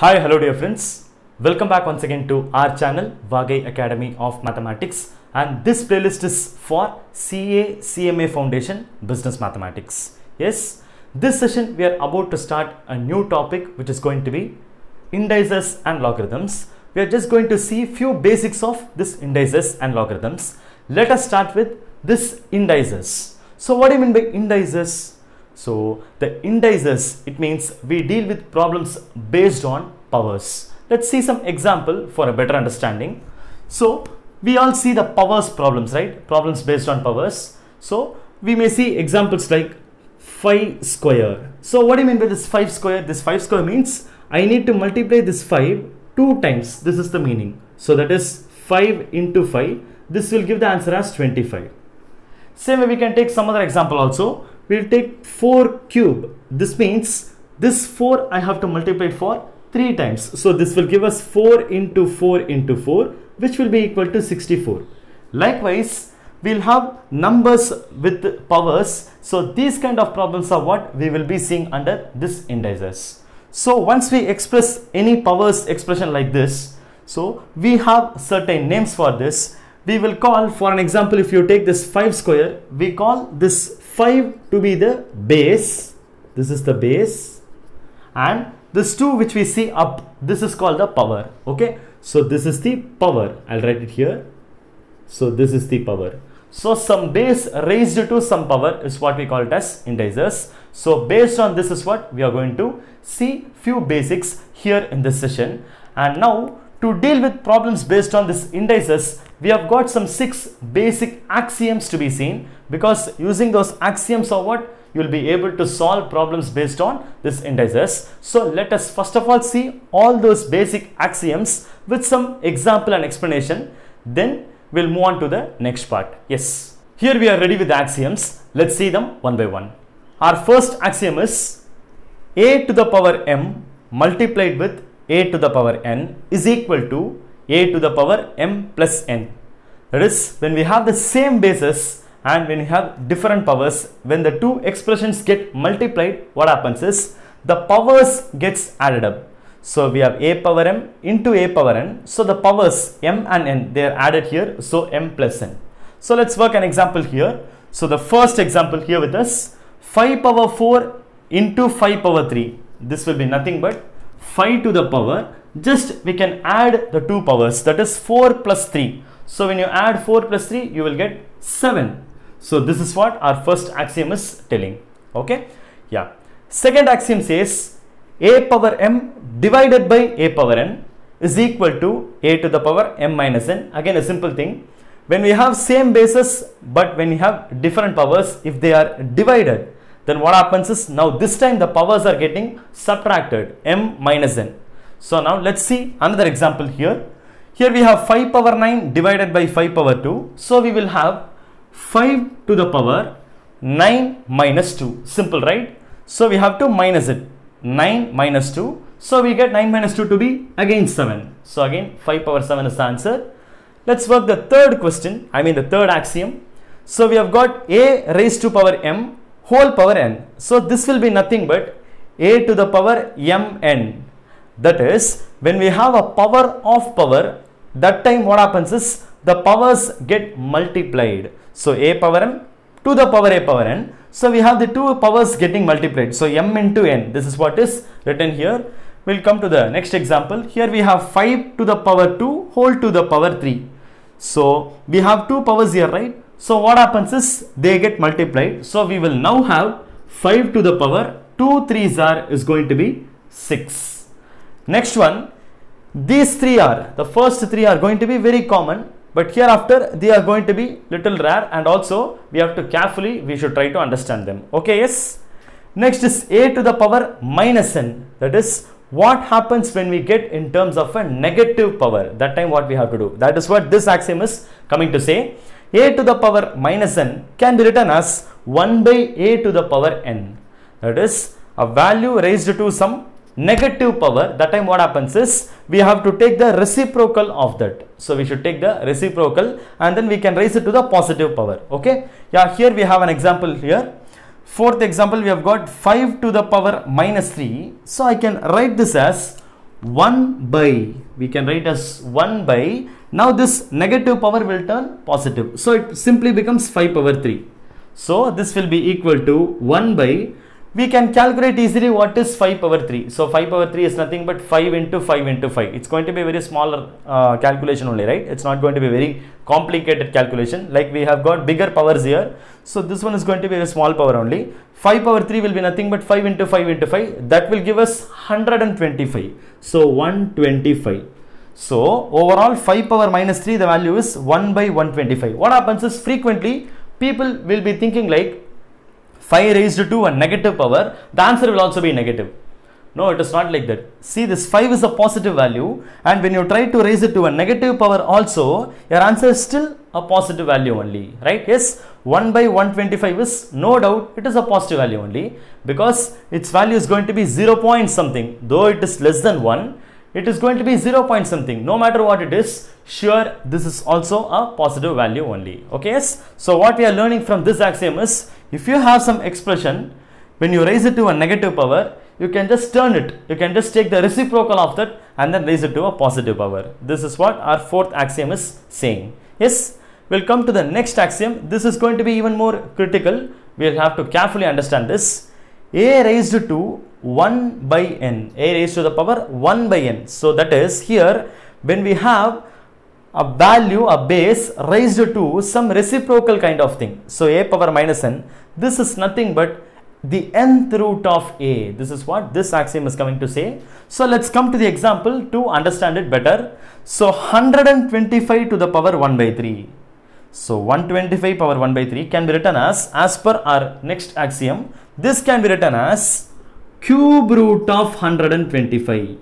Hi, hello dear friends. Welcome back once again to our channel Vagai Academy of Mathematics, and this playlist is for CA CMA Foundation Business Mathematics. Yes, this session we are about to start a new topic which is going to be indices and logarithms. We are just going to see few basics of this indices and logarithms. Let us start with this indices. So what do you mean by indices? So the indices, it means we deal with problems based on powers. Let's see some example for a better understanding. So we all see the powers problems, right? Problems based on powers. So we may see examples like 5 square. So what do you mean by this 5 square? This 5 square means I need to multiply this 5 2 times. This is the meaning. So that is 5 into 5. This will give the answer as 25. Same way we can take some other example also. We'll take 4 cube. This means this 4 I have to multiply it for 3 times. So this will give us 4 into 4 into 4, which will be equal to 64. Likewise, we'll have numbers with powers. So these kind of problems are what we will be seeing under this indices. So once we express any powers expression like this, so we have certain names for this. We will call, for an example, if you take this 5 square, we call this 5 to be the base. This is the base, and this 2 which we see up, this is called the power. Okay, so this is the power. I'll write it here. So this is the power. So some base raised to some power is what we call it as indices. So based on this is what we are going to see few basics here in this session. And now to deal with problems based on this indices, we have got some 6 basic axioms to be seen, because using those axioms or what you will be able to solve problems based on this indices. So let us first of all see all those basic axioms with some example and explanation. Then we'll move on to the next part. Yes, here we are ready with the axioms. Let's see them one by one. Our first axiom is a to the power m multiplied with a to the power n is equal to a to the power m plus n. That is, when we have the same basis and when we have different powers, when the two expressions get multiplied, what happens is the powers gets added up. So we have a power m into a power n. So the powers m and n, they are added here. So m plus n. So let's work an example here. So the first example here with us, 5 power 4 into 5 power 3. This will be nothing but 5 to the power, just we can add the two powers, that is 4 plus 3. So when you add 4 plus 3, you will get 7. So this is what our first axiom is telling. Okay, yeah. Second axiom says a power m divided by a power n is equal to a to the power m minus n. Again, a simple thing. When we have same basis but when we have different powers, if they are divided, then what happens is now this time the powers are getting subtracted, m minus n. So now let's see another example here. Here we have 5 power 9 divided by 5 power 2. So we will have 5 to the power 9 minus 2. Simple, right? So we have to minus it. 9 minus 2. So we get 9 minus 2 to be again 7. So again 5 power 7 is the answer. Let's work the third question. The third axiom. So we have got a raised to power m whole power n. So this will be nothing but a to the power mn. That is, when we have a power of power, that time what happens is the powers get multiplied. So a power m to the power a power n. So we have the two powers getting multiplied. So m into n. This is what is written here. We'll come to the next example. Here we have 5 to the power 2 whole to the power 3. So we have two powers here, right? So what happens is they get multiplied. So we will now have 5 to the power 2 3s are is going to be 6. Next one, these three are, the first three are going to be very common, but hereafter they are going to be little rare, and also we have to carefully, we should try to understand them. Okay, yes. Next is a to the power minus n. That is, what happens when we get in terms of a negative power? That time what we have to do? That is what this axiom is coming to say. A to the power minus n can be written as 1 by a to the power n. That is, a value raised to some negative power. That time what happens is we have to take the reciprocal of that. So we should take the reciprocal and then we can raise it to the positive power. Okay, yeah, here we have an example here. Fourth example, we have got 5 to the power minus 3. So I can write this as 1 by, we can write as 1 by, now this negative power will turn positive. So it simply becomes 5 power 3. So this will be equal to 1 by, we can calculate easily what is 5 power 3. So 5 power 3 is nothing but 5 into 5 into 5. It's going to be a very smaller calculation only, right? It's not going to be a very complicated calculation. Like we have got bigger powers here. So this one is going to be a small power only. 5 power 3 will be nothing but 5 into 5 into 5. That will give us 125. So 125. So overall 5 power minus 3, the value is 1 by 125. What happens is frequently people will be thinking like 5 raised to a negative power, the answer will also be negative. No, it is not like that. See, this 5 is a positive value, and when you try to raise it to a negative power also, your answer is still a positive value only, right? Yes, 1 by 125 is no doubt it is a positive value only, because its value is going to be 0 point something. Though it is less than 1, it is going to be 0 point something. No matter what it is, sure, this is also a positive value only. Okay, yes. So what we are learning from this axiom is, if you have some expression, when you raise it to a negative power, you can just turn it. You can just take the reciprocal of that and then raise it to a positive power. This is what our fourth axiom is saying. Yes, we'll come to the next axiom. This is going to be even more critical. We'll have to carefully understand this. A raised to 1 by n. A raised to the power 1 by n. So that is here, when we have a value, a base raised to some reciprocal kind of thing. So a power minus n, this is nothing but the nth root of a. This is what this axiom is coming to say. So let's come to the example to understand it better. So 125 to the power 1 by 3. So 125 power 1 by 3 can be written as per our next axiom, this can be written as cube root of 125.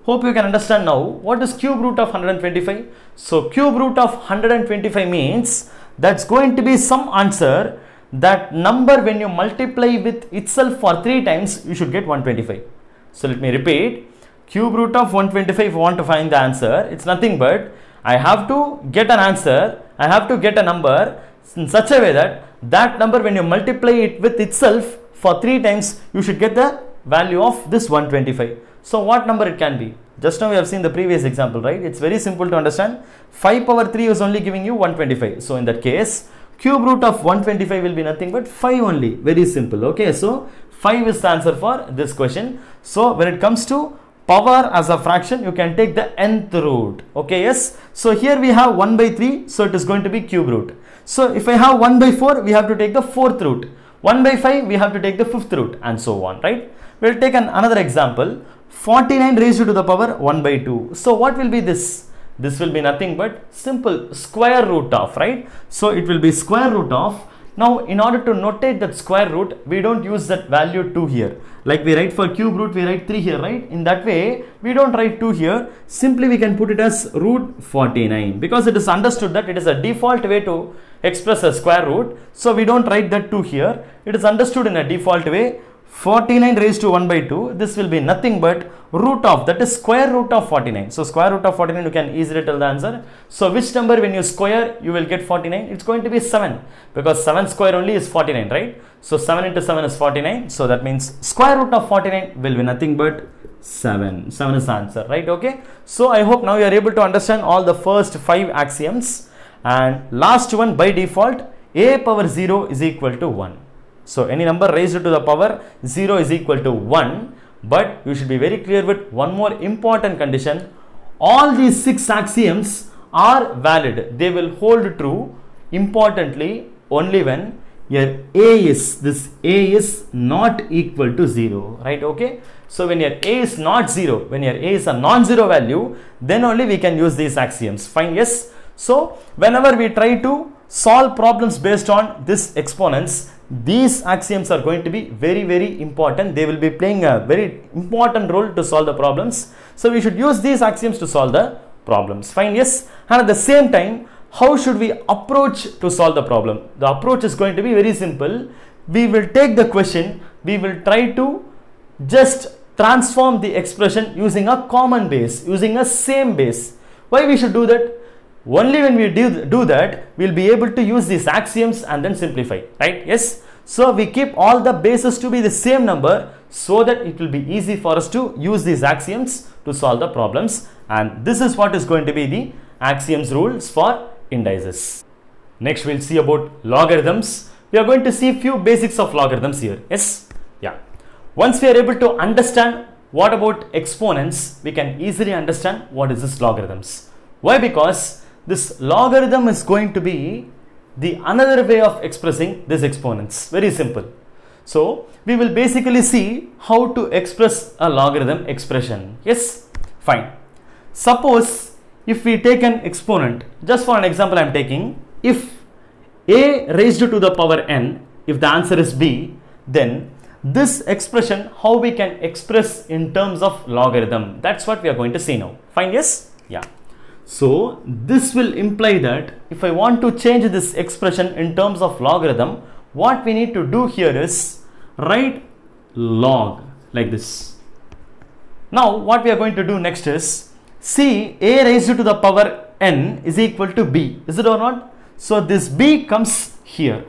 Hope you can understand now what is cube root of 125. So cube root of 125 means that's going to be some answer. That number, when you multiply with itself for 3 times, you should get 125. So let me repeat. Cube root of 125, if you want to find the answer, it's nothing but I have to get an answer, I have to get a number in such a way that that number, when you multiply it with itself for 3 times, you should get the value of this 125. So what number it can be? Just now we have seen the previous example, right? It's very simple to understand. 5 power 3 is only giving you 125. So in that case, cube root of 125 will be nothing but 5 only. Very simple. Okay, so 5 is the answer for this question. So when it comes to power as a fraction, you can take the nth root. Okay, yes. So here we have 1 by 3, so it is going to be cube root. So if I have 1 by 4, we have to take the 4th root. 1 by 5, we have to take the 5th root, and so on, right? We'll take another example. 49 raised to the power 1 by 2. So what will be this? This will be nothing but simple square root of, right? So it will be square root of. Now in order to notate that square root, we don't use that value 2 here. Like we write for cube root, we write 3 here, right? In that way, we don't write 2 here. Simply we can put it as root 49, because it is understood that it is a default way to express a square root. So we don't write that 2 here. It is understood in a default way. 49 raised to 1 by 2, this will be nothing but root of, that is square root of 49. So square root of 49, you can easily tell the answer. So which number, when you square, you will get 49? It's going to be 7, because 7 square only is 49, right? So 7 into 7 is 49. So that means square root of 49 will be nothing but 7. 7 is the answer, right? Okay. So I hope now you are able to understand all the first 5 axioms. And last one, by default, a power 0 is equal to 1. So any number raised to the power 0 is equal to 1. But you should be very clear with one more important condition. All these 6 axioms are valid. They will hold true, importantly, only when your A is not equal to 0, right? Okay. So when your A is not 0, when your A is a non-zero value, then only we can use these axioms. Fine, yes. So whenever we try to solve problems based on this exponents, these axioms are going to be very, very important. They will be playing a very important role to solve the problems. So we should use these axioms to solve the problems. Fine, yes. And at the same time, how should we approach to solve the problem? The approach is going to be very simple. We will take the question, we will try to just transform the expression using a common base, using a same base. Why we should do that? Only when we do that, we'll be able to use these axioms and then simplify, right? Yes. So we keep all the bases to be the same number, so that it will be easy for us to use these axioms to to solve the problems, and this is what is going to be the axioms rules for indices. Next we'll see about logarithms. We are going to see few basics of logarithms here. Yes? Yeah. Once we are able to understand what about exponents, we can easily understand what is this logarithms. Why? Because this logarithm is going to be the another way of expressing this exponents. Very simple. So we will basically see how to express a logarithm expression. Yes? Fine. Suppose if we take an exponent, just for an example I am taking, if a raised to the power n, if the answer is b, then this expression how we can express in terms of logarithm, that's what we are going to see now. Fine? Yes? Yeah. So this will imply that if I want to change this expression in terms of logarithm, what we need to do here is write log like this. Now what we are going to do next is, see, a raised to the power n is equal to b, is it or not? So this b comes here.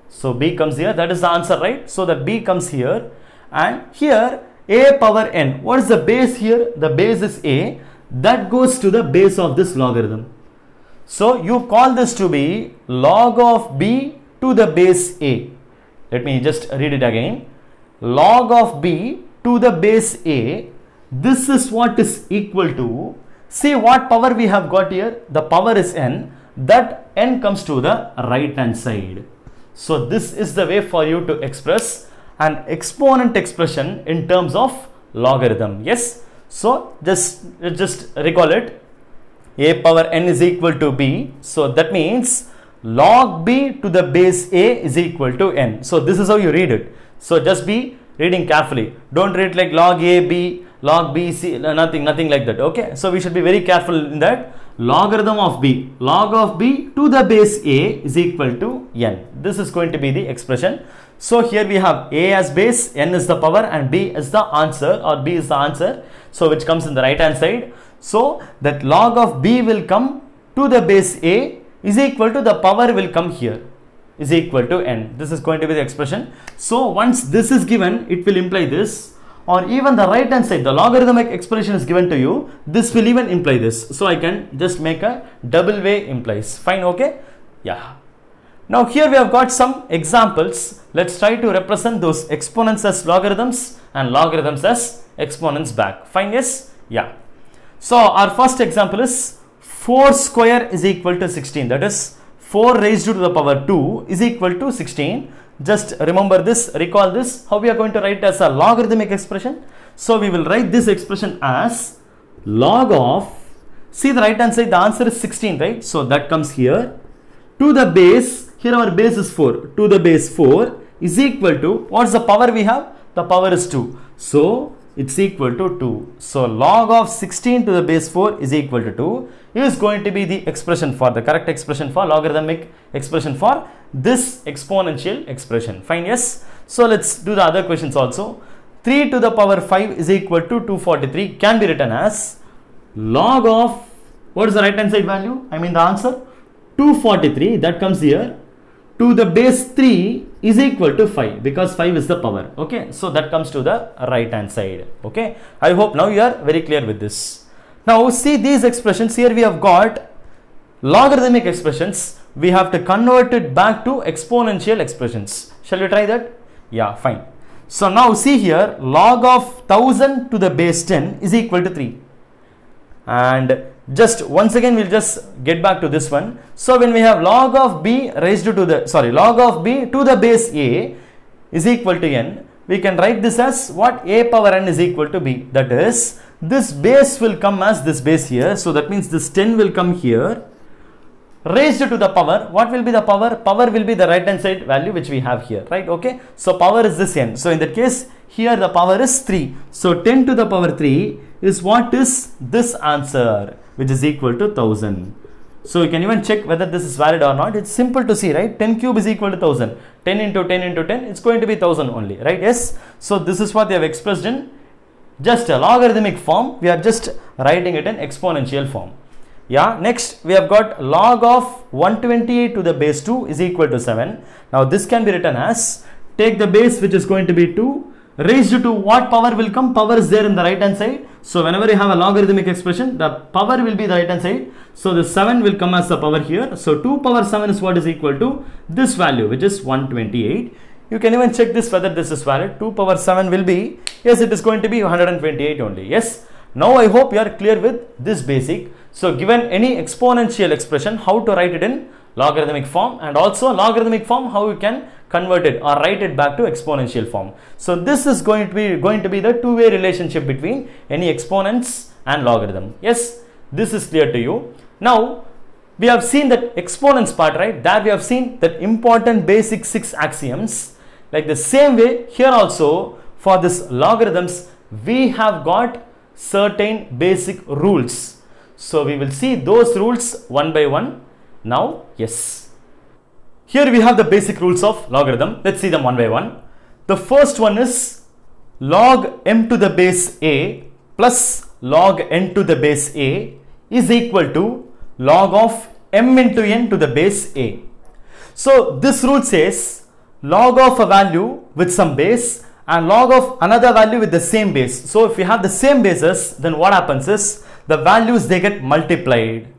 So b comes here, that is the answer, right? So that b comes here, and here a power n, what is the base here? The base is a, that goes to the base of this logarithm. So you call this to be log of b to the base a. Let me just read it again. Log of b to the base a, this is what is equal to, see what power we have got here, the power is n, that n comes to the right hand side. So this is the way for you to express an exponent expression in terms of logarithm. Yes? So just recall it. A power n is equal to b. So that means log b to the base a is equal to n. So this is how you read it. So just be reading carefully. Don't read like log a b, log b c, nothing like that. Okay? So we should be very careful in that. Logarithm of b, log of b to the base a is equal to n. This is going to be the expression. So here we have a as base, n is the power, and b is the answer, or b is the answer, so which comes in the right hand side. So that log of b will come to the base a is equal to the power will come here is equal to n. This is going to be the expression. So once this is given, it will imply this, or even the right hand side, the logarithmic expression is given to you, this will even imply this. So I can just make a double way implies. Fine? Okay? Yeah. Now here we have got some examples. Let's try to represent those exponents as logarithms and logarithms as exponents back. Fine? Yes? Yeah. So our first example is 4 square is equal to 16. That is 4 raised to the power 2 is equal to 16. Just remember this, recall this, how we are going to write as a logarithmic expression. So we will write this expression as log of, see the right hand side, the answer is 16, right? So that comes here to the base, here our base is 4, to the base 4 is equal to, what's the power we have? The power is 2. So it's equal to 2. So log of 16 to the base 4 is equal to 2 is going to be the expression for, the correct expression for, logarithmic expression for this exponential expression. Fine? Yes? So let's do the other questions also. 3 to the power 5 is equal to 243 can be written as log of, what is the right hand side value? I mean the answer, 243, that comes here, to the base 3 is equal to 5, because 5 is the power. Okay? So that comes to the right hand side. Okay? I hope now you are very clear with this. Now see these expressions, here we have got logarithmic expressions, we have to convert it back to exponential expressions. Shall we try that? Yeah, fine. So now see here, log of 1000 to the base 10 is equal to 3. And just once again we'll just get back to this one. So when we have log of b raised to the, log of b to the base a is equal to n, we can write this as what? A power n is equal to b. That is, this base will come as this base here. So that means this 10 will come here, raised to the power. What will be the power? Power will be the right hand side value which we have here, right? Okay. So power is this n. So in that case, here the power is 3. So 10 to the power 3 is what is this answer, which is equal to 1000. So you can even check whether this is valid or not. It's simple to see, right? 10 cube is equal to 1000. 10 into 10 into 10, it's going to be 1000 only, right? Yes. So this is what they have expressed in just a logarithmic form. We are just writing it in exponential form. Yeah. Next, we have got log of 128 to the base 2 is equal to 7. Now this can be written as, take the base which is going to be 2, raised to what power will come? Power is there in the right hand side. So whenever you have a logarithmic expression, the power will be the right hand side. So the 7 will come as the power here. So 2 power 7 is what is equal to this value, which is 128. You can even check this whether this is valid. 2 power 7 will be, yes, it is going to be 128 only. Yes. Now I hope you are clear with this basic. So given any exponential expression, how to write it in logarithmic form, and also logarithmic form, how you can convert it or write it back to exponential form. So this is going to be the two-way relationship between any exponents and logarithm. Yes, this is clear to you. Now we have seen that exponents part, right? There we have seen that important basic 6 axioms. Like the same way here also for this logarithms, we have got certain basic rules. So we will see those rules one by one. Now, yes. Here we have the basic rules of logarithm. Let's see them one by one. The first one is log m to the base a plus log n to the base a is equal to log of m into n to the base a. So this rule says log of a value with some base and log of another value with the same base. So if we have the same bases, then what happens is the values, they get multiplied,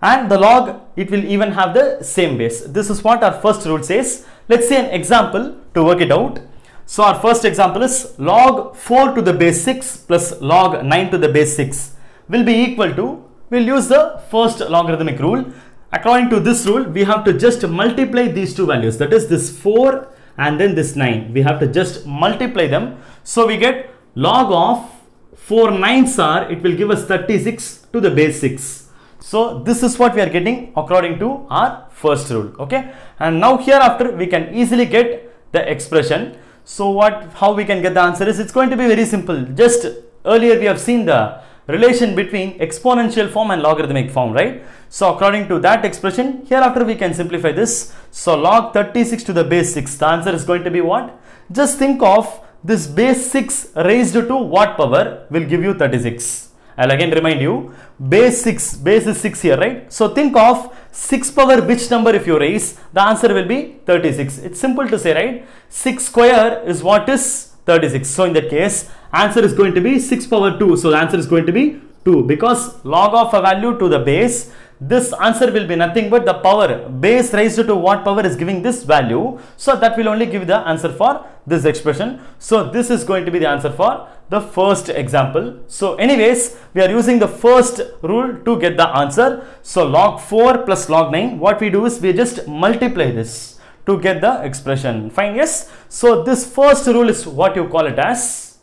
and the log, it will even have the same base. This is what our first rule says. Let's see an example to work it out. So our first example is log 4 to the base 6 plus log 9 to the base 6 will be equal to, we'll use the first logarithmic rule. According to this rule, we have to just multiply these two values, that is this 4 and then this 9. We have to just multiply them. So we get log of 4 9s are, it will give us 36 to the base 6. So this is what we are getting according to our first rule. Okay, and now hereafter we can easily get the expression. So how we can get the answer is, it's going to be very simple. Just earlier we have seen the relation between exponential form and logarithmic form, right? So according to that expression, hereafter we can simplify this. So log 36 to the base 6, the answer is going to be what? Just think of this base 6 raised to what power will give you 36. I'll again remind you, base is 6 here, right? So think of 6 power which number if you raise, the answer will be 36. It's simple to say, right? 6 square is what is 36. So in that case, answer is going to be 6 power 2. So the answer is going to be 2, because log of a value to the base, this answer will be nothing but the power. Base raised to what power is giving this value. So that will only give the answer for this expression. So this is going to be the answer for the first example. So anyways, we are using the first rule to get the answer. So log 4 plus log 9, what we do is we just multiply this to get the expression. Fine, yes. So this first rule is what you call it as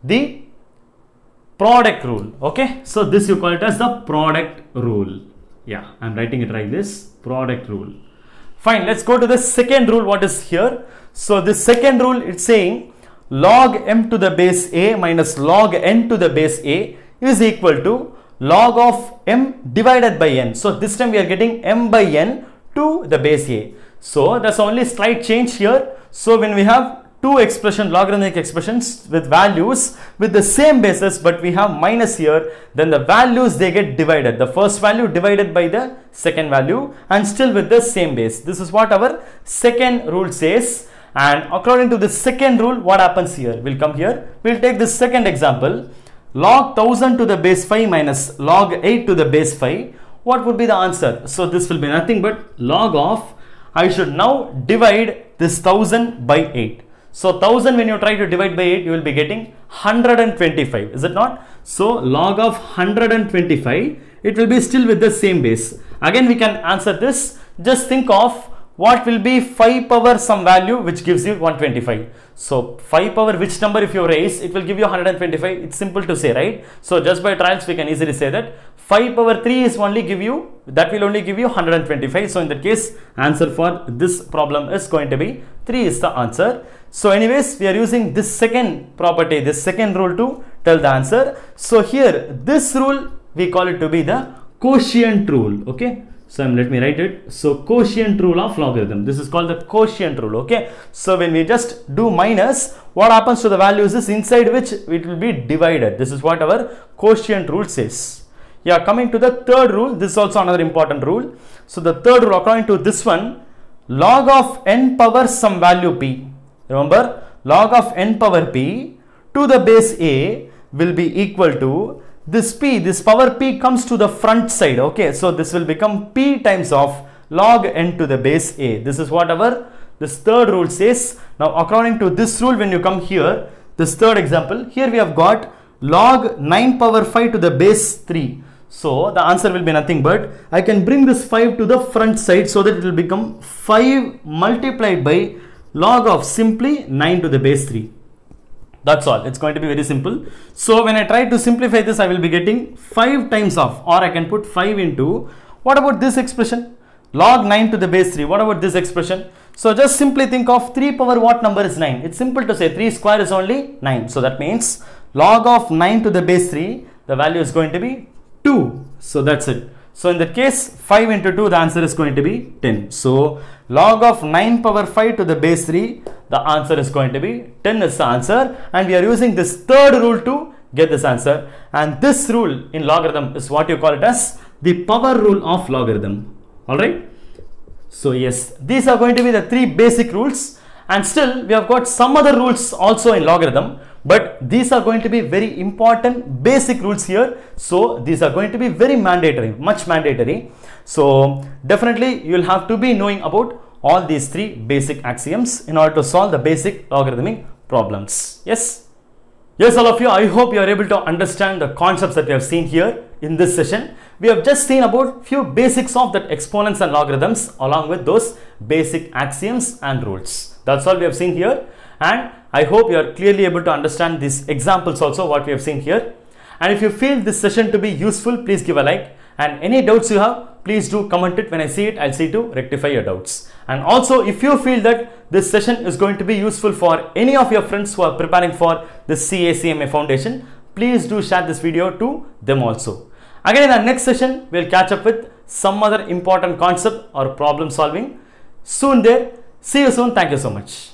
the product rule. Okay, so this you call it as the product rule. Yeah, I'm writing it like this, product rule. Fine, let's go to the second rule. What is here? So the second rule, it's saying log m to the base a minus log n to the base a is equal to log of m divided by n. So this time we are getting m by n to the base a. So that's only slight change here. So when we have two logarithmic expressions with values with the same basis, but we have minus here, then the values, they get divided. The first value divided by the second value and still with the same base. This is what our second rule says. And according to the second rule, what happens here? We'll come here. We'll take this second example. Log 1000 to the base 5 minus log 8 to the base 5. What would be the answer? So this will be nothing but log of, I should now divide this 1000 by 8. So 1000, when you try to divide by 8, you will be getting 125, is it not? So log of 125, it will be still with the same base. Again we can answer this. Just think of what will be 5 power some value which gives you 125. So 5 power which number if you raise, it will give you 125. It's simple to say, right? So just by trials we can easily say that 5 power 3 is only give you, that will only give you 125. So in that case, answer for this problem is going to be 3 is the answer. So anyways, we are using this second property, this second rule to tell the answer. So here, this rule, we call it to be the quotient rule. Okay. So let me write it. So quotient rule of logarithm. This is called the quotient rule. Okay. So when we just do minus, what happens to the values is inside which it will be divided. This is what our quotient rule says. Yeah. Coming to the third rule, this is also another important rule. So the third rule, according to this one, log of n power some value p. Remember, log of n power p to the base a, will be equal to this p, this power p comes to the front side. Okay, so this will become p times of log n to the base a. This is what this third rule says. Now according to this rule, when you come here, this third example, here we have got log 9 power 5 to the base 3. So the answer will be nothing but I can bring this 5 to the front side so that it will become 5 multiplied by log of simply 9 to the base 3. That's all. It's going to be very simple. So when I try to simplify this, I will be getting 5 times of, or I can put 5 into, what about this expression? Log 9 to the base 3. What about this expression? So just simply think of 3 power what number is 9? It's simple to say 3 square is only 9. So that means log of 9 to the base 3, the value is going to be 2. So that's it. So in that case, 5 into 2, the answer is going to be 10. So log of 9 power 5 to the base 3, the answer is going to be 10 is the answer. And we are using this third rule to get this answer. And this rule in logarithm is what you call it as the power rule of logarithm. Alright. So yes, these are going to be the 3 basic rules. And still we have got some other rules also in logarithm. But these are going to be very important basic rules here. So these are going to be very mandatory, much mandatory. So definitely you will have to be knowing about all these 3 basic axioms in order to solve the basic logarithmic problems. Yes. Yes, all of you, I hope you are able to understand the concepts that we have seen here in this session. We have just seen about few basics of that exponents and logarithms along with those basic axioms and rules. That's all we have seen here. And I hope you are clearly able to understand these examples also what we have seen here. And if you feel this session to be useful, please give a like. And any doubts you have, please do comment it. When I see it, I'll see to rectify your doubts. And also if you feel that this session is going to be useful for any of your friends who are preparing for the CA/CMA foundation, please do share this video to them also. Again, in our next session, we'll catch up with some other important concept or problem solving soon there. See you soon. Thank you so much.